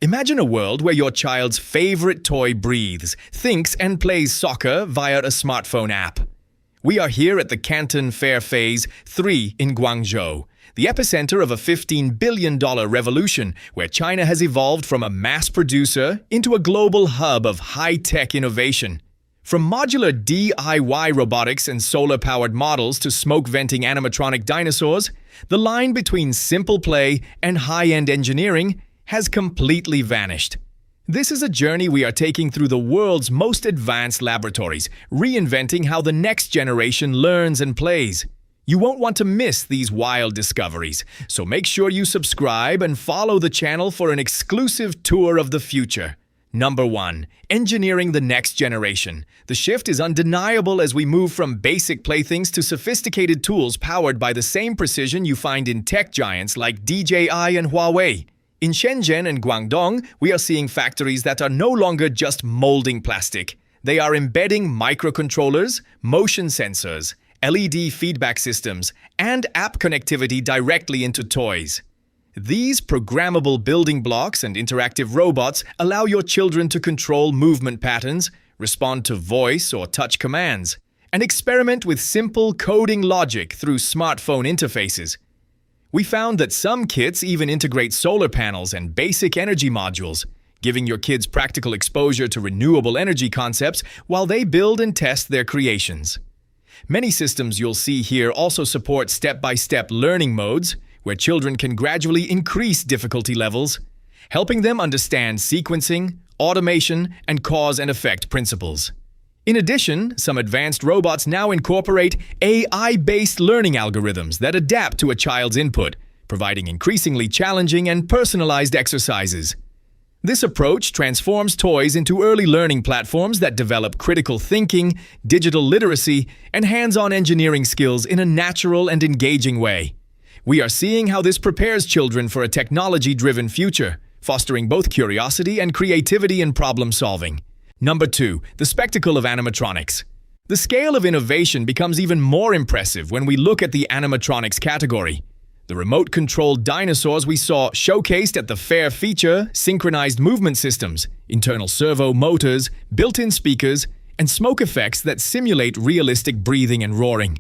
Imagine a world where your child's favorite toy breathes, thinks, and plays soccer via a smartphone app. We are here at the Canton Fair Phase 3 in Guangzhou, the epicenter of a $15 billion revolution where China has evolved from a mass producer into a global hub of high-tech innovation. From modular DIY robotics and solar-powered models to smoke-venting animatronic dinosaurs, the line between simple play and high-end engineering has completely vanished. This is a journey we are taking through the world's most advanced laboratories, reinventing how the next generation learns and plays. You won't want to miss these wild discoveries, so make sure you subscribe and follow the channel for an exclusive tour of the future. Number 1. Engineering the next generation. The shift is undeniable as we move from basic playthings to sophisticated tools powered by the same precision you find in tech giants like DJI and Huawei. In Shenzhen and Guangdong, we are seeing factories that are no longer just molding plastic. They are embedding microcontrollers, motion sensors, LED feedback systems, and app connectivity directly into toys. These programmable building blocks and interactive robots allow your children to control movement patterns, respond to voice or touch commands, and experiment with simple coding logic through smartphone interfaces. We found that some kits even integrate solar panels and basic energy modules, giving your kids practical exposure to renewable energy concepts while they build and test their creations. Many systems you'll see here also support step-by-step learning modes, where children can gradually increase difficulty levels, helping them understand sequencing, automation, and cause and effect principles. In addition, some advanced robots now incorporate AI-based learning algorithms that adapt to a child's input, providing increasingly challenging and personalized exercises. This approach transforms toys into early learning platforms that develop critical thinking, digital literacy, and hands-on engineering skills in a natural and engaging way. We are seeing how this prepares children for a technology-driven future, fostering both curiosity and creativity in problem-solving. Number 2. The spectacle of animatronics. The scale of innovation becomes even more impressive when we look at the animatronics category. The remote-controlled dinosaurs we saw showcased at the fair feature synchronized movement systems, internal servo motors, built-in speakers, and smoke effects that simulate realistic breathing and roaring.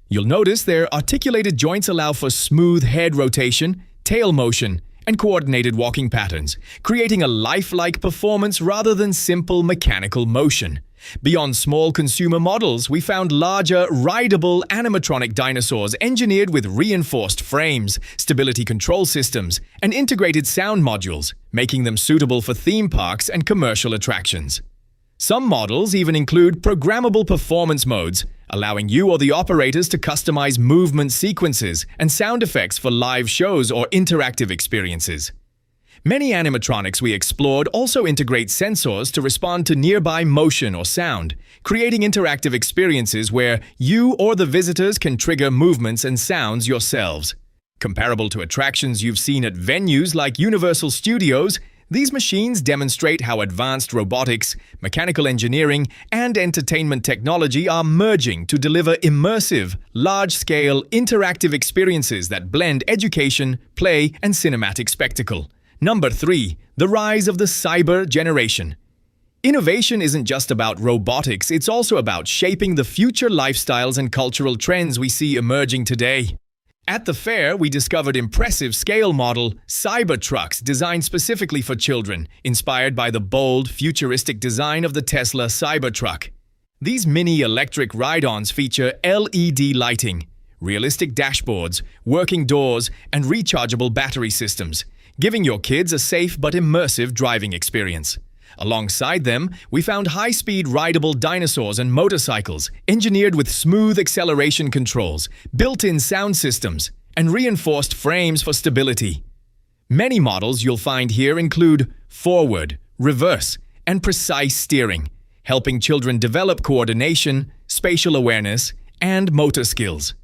You'll notice their articulated joints allow for smooth head rotation, tail motion, and coordinated walking patterns, creating a lifelike performance rather than simple mechanical motion. Beyond small consumer models, we found larger, rideable animatronic dinosaurs engineered with reinforced frames, stability control systems, and integrated sound modules, making them suitable for theme parks and commercial attractions. Some models even include programmable performance modes, allowing you or the operators to customize movement sequences and sound effects for live shows or interactive experiences. Many animatronics we explored also integrate sensors to respond to nearby motion or sound, creating interactive experiences where you or the visitors can trigger movements and sounds yourselves. Comparable to attractions you've seen at venues like Universal Studios, these machines demonstrate how advanced robotics, mechanical engineering, and entertainment technology are merging to deliver immersive, large-scale, interactive experiences that blend education, play, and cinematic spectacle. Number 3. The rise of the cyber generation. Innovation isn't just about robotics, it's also about shaping the future lifestyles and cultural trends we see emerging today. At the fair, we discovered impressive scale model Cybertrucks designed specifically for children, inspired by the bold, futuristic design of the Tesla Cybertruck. These mini electric ride-ons feature LED lighting, realistic dashboards, working doors, and rechargeable battery systems, giving your kids a safe but immersive driving experience. Alongside them, we found high-speed rideable dinosaurs and motorcycles, engineered with smooth acceleration controls, built-in sound systems, and reinforced frames for stability. Many models you'll find here include forward, reverse, and precise steering, helping children develop coordination, spatial awareness, and motor skills.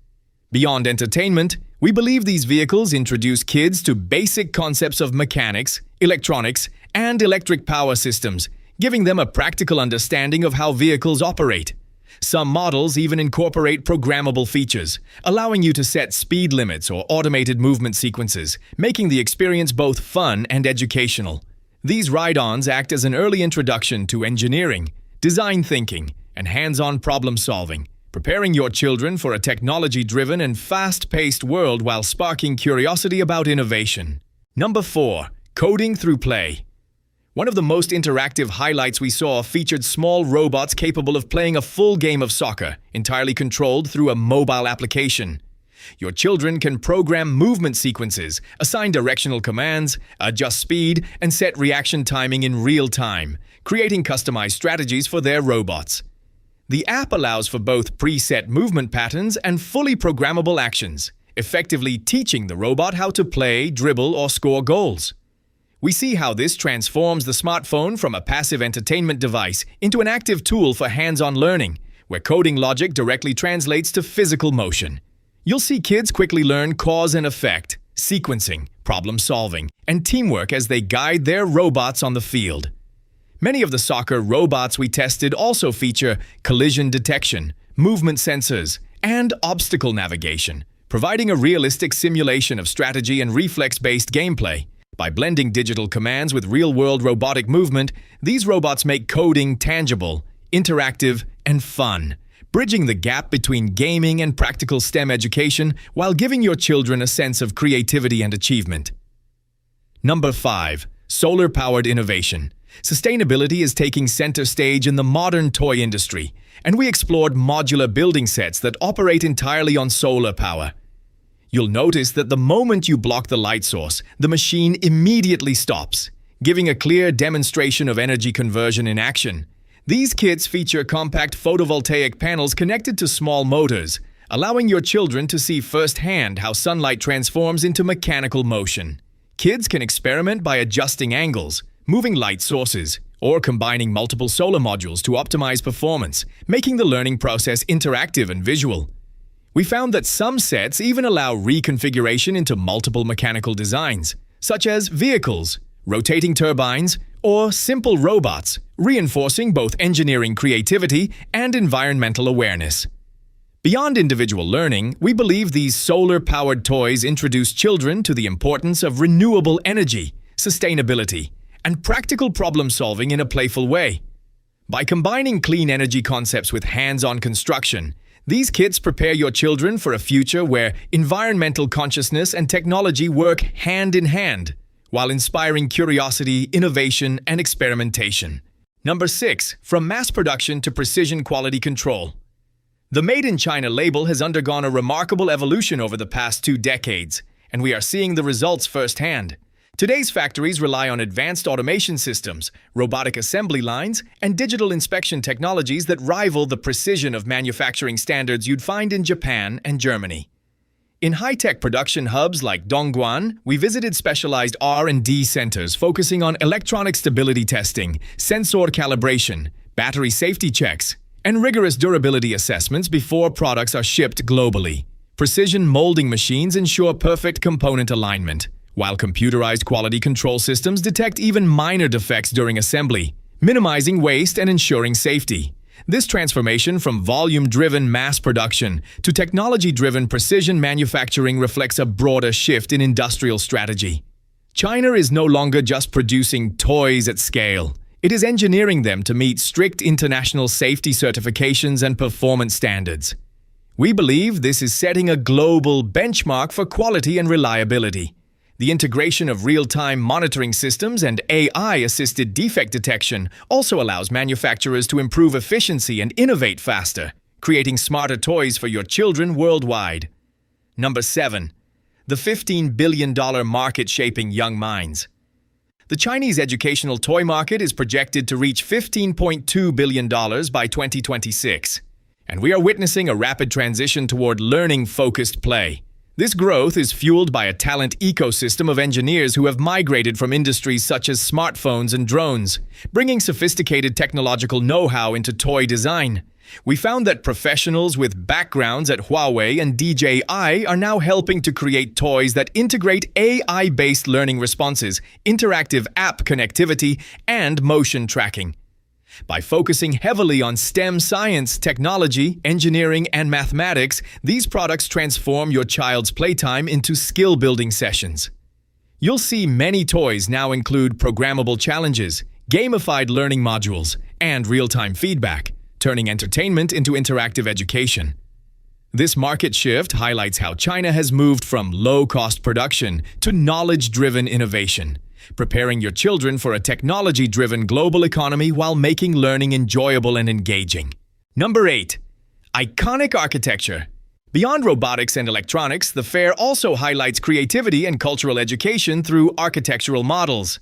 Beyond entertainment, we believe these vehicles introduce kids to basic concepts of mechanics, electronics, and electric power systems, giving them a practical understanding of how vehicles operate. Some models even incorporate programmable features, allowing you to set speed limits or automated movement sequences, making the experience both fun and educational. These ride-ons act as an early introduction to engineering, design thinking, and hands-on problem-solving, preparing your children for a technology-driven and fast-paced world while sparking curiosity about innovation. Number 4. Coding through play. One of the most interactive highlights we saw featured small robots capable of playing a full game of soccer, entirely controlled through a mobile application. Your children can program movement sequences, assign directional commands, adjust speed, and set reaction timing in real time, creating customized strategies for their robots. The app allows for both preset movement patterns and fully programmable actions, effectively teaching the robot how to play, dribble, or score goals. We see how this transforms the smartphone from a passive entertainment device into an active tool for hands-on learning, where coding logic directly translates to physical motion. You'll see kids quickly learn cause and effect, sequencing, problem-solving, and teamwork as they guide their robots on the field. Many of the soccer robots we tested also feature collision detection, movement sensors, and obstacle navigation, providing a realistic simulation of strategy and reflex-based gameplay. By blending digital commands with real-world robotic movement, these robots make coding tangible, interactive, and fun, bridging the gap between gaming and practical STEM education while giving your children a sense of creativity and achievement. Number 5. Solar-powered innovation. Sustainability is taking center stage in the modern toy industry, and we explored modular building sets that operate entirely on solar power. You'll notice that the moment you block the light source, the machine immediately stops, giving a clear demonstration of energy conversion in action. These kits feature compact photovoltaic panels connected to small motors, allowing your children to see firsthand how sunlight transforms into mechanical motion. Kids can experiment by adjusting angles, moving light sources, or combining multiple solar modules to optimize performance, making the learning process interactive and visual. We found that some sets even allow reconfiguration into multiple mechanical designs, such as vehicles, rotating turbines, or simple robots, reinforcing both engineering creativity and environmental awareness. Beyond individual learning, we believe these solar-powered toys introduce children to the importance of renewable energy, sustainability, and practical problem-solving in a playful way. By combining clean energy concepts with hands-on construction, these kits prepare your children for a future where environmental consciousness and technology work hand in hand, while inspiring curiosity, innovation, and experimentation. Number 6. From mass production to precision quality control. The Made in China label has undergone a remarkable evolution over the past 2 decades, and we are seeing the results firsthand. Today's factories rely on advanced automation systems, robotic assembly lines, and digital inspection technologies that rival the precision of manufacturing standards you'd find in Japan and Germany. In high-tech production hubs like Dongguan, we visited specialized R&D centers focusing on electronic stability testing, sensor calibration, battery safety checks, and rigorous durability assessments before products are shipped globally. Precision molding machines ensure perfect component alignment, while computerized quality control systems detect even minor defects during assembly, minimizing waste and ensuring safety. This transformation from volume-driven mass production to technology-driven precision manufacturing reflects a broader shift in industrial strategy. China is no longer just producing toys at scale. It is engineering them to meet strict international safety certifications and performance standards. We believe this is setting a global benchmark for quality and reliability. The integration of real-time monitoring systems and AI-assisted defect detection also allows manufacturers to improve efficiency and innovate faster, creating smarter toys for your children worldwide. Number 7. The $15 billion market shaping young minds. The Chinese educational toy market is projected to reach $15.2 billion by 2026, and we are witnessing a rapid transition toward learning-focused play. This growth is fueled by a talent ecosystem of engineers who have migrated from industries such as smartphones and drones, bringing sophisticated technological know-how into toy design. We found that professionals with backgrounds at Huawei and DJI are now helping to create toys that integrate AI-based learning responses, interactive app connectivity, and motion tracking. By focusing heavily on STEM science, technology, engineering, and mathematics, these products transform your child's playtime into skill-building sessions. You'll see many toys now include programmable challenges, gamified learning modules, and real-time feedback, turning entertainment into interactive education. This market shift highlights how China has moved from low-cost production to knowledge-driven innovation, preparing your children for a technology-driven global economy while making learning enjoyable and engaging. Number 8. Iconic architecture. Beyond robotics and electronics, the fair also highlights creativity and cultural education through architectural models.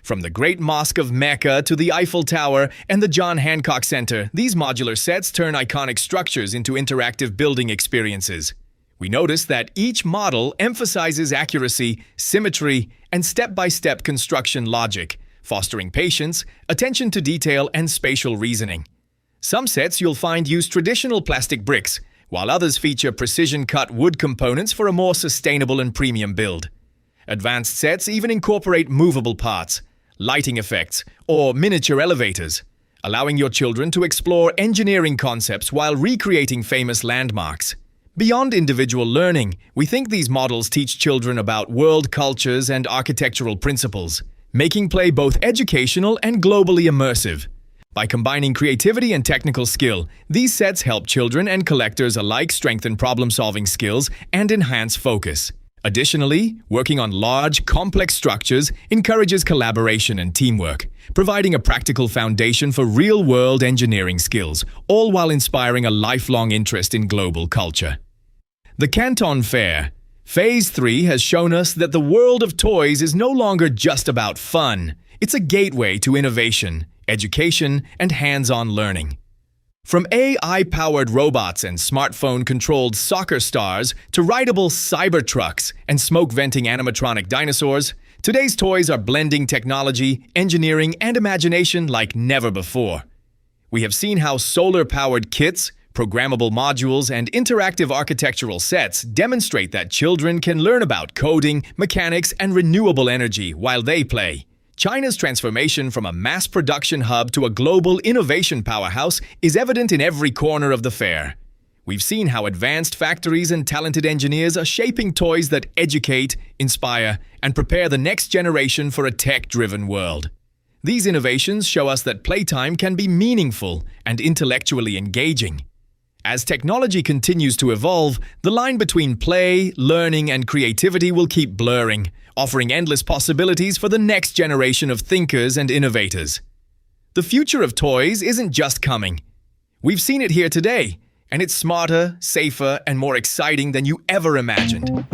From the Great Mosque of Mecca to the Eiffel Tower and the John Hancock Center, these modular sets turn iconic structures into interactive building experiences. We notice that each model emphasizes accuracy, symmetry, and step-by-step construction logic, fostering patience, attention to detail, and spatial reasoning. Some sets you'll find use traditional plastic bricks, while others feature precision-cut wood components for a more sustainable and premium build. Advanced sets even incorporate movable parts, lighting effects, or miniature elevators, allowing your children to explore engineering concepts while recreating famous landmarks. Beyond individual learning, we think these models teach children about world cultures and architectural principles, making play both educational and globally immersive. By combining creativity and technical skill, these sets help children and collectors alike strengthen problem-solving skills and enhance focus. Additionally, working on large, complex structures encourages collaboration and teamwork, providing a practical foundation for real-world engineering skills, all while inspiring a lifelong interest in global culture. The Canton Fair. Phase 3 has shown us that the world of toys is no longer just about fun. It's a gateway to innovation, education, and hands-on learning. From AI-powered robots and smartphone-controlled soccer stars to rideable cyber trucks and smoke-venting animatronic dinosaurs, today's toys are blending technology, engineering, and imagination like never before. We have seen how solar-powered kits, programmable modules, and interactive architectural sets demonstrate that children can learn about coding, mechanics, and renewable energy while they play. China's transformation from a mass production hub to a global innovation powerhouse is evident in every corner of the fair. We've seen how advanced factories and talented engineers are shaping toys that educate, inspire, and prepare the next generation for a tech-driven world. These innovations show us that playtime can be meaningful and intellectually engaging. As technology continues to evolve, the line between play, learning, and creativity will keep blurring, offering endless possibilities for the next generation of thinkers and innovators. The future of toys isn't just coming. We've seen it here today, and it's smarter, safer, and more exciting than you ever imagined.